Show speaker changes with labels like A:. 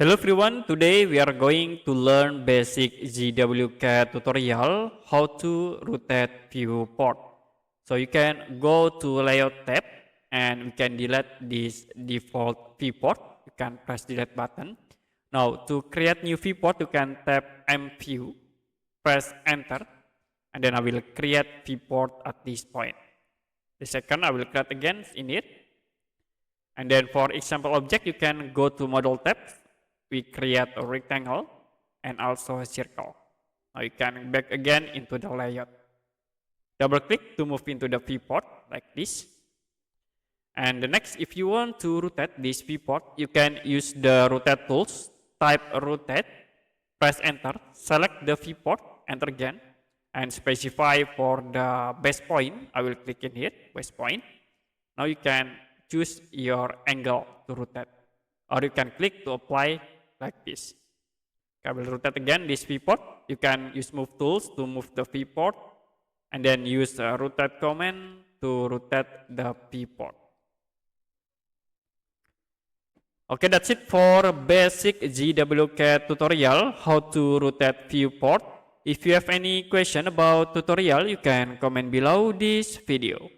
A: Hello everyone, today we are going to learn basic ZWCAD tutorial how to rotate viewport. So you can go to layout tab and we can delete this default viewport. You can press delete button. Now to create new viewport you can tap M view, press enter, and then I will create viewport at this point. The second I will create again in it. And then for example object you can go to model tab. We create a rectangle and also a circle. Now you can back again into the layout. Double click to move into the viewport like this. And the next, if you want to rotate this viewport, you can use the rotate tools, type rotate, press enter, select the viewport, enter again, and specify for the base point. I will click in here, base point. Now you can choose your angle to rotate, or you can click to apply like this. I will rotate again this viewport. You can use move tools to move the viewport and then use the rotate command to rotate the viewport. Okay, that's it for basic ZWCAD tutorial how to rotate viewport. If you have any question about tutorial, you can comment below this video.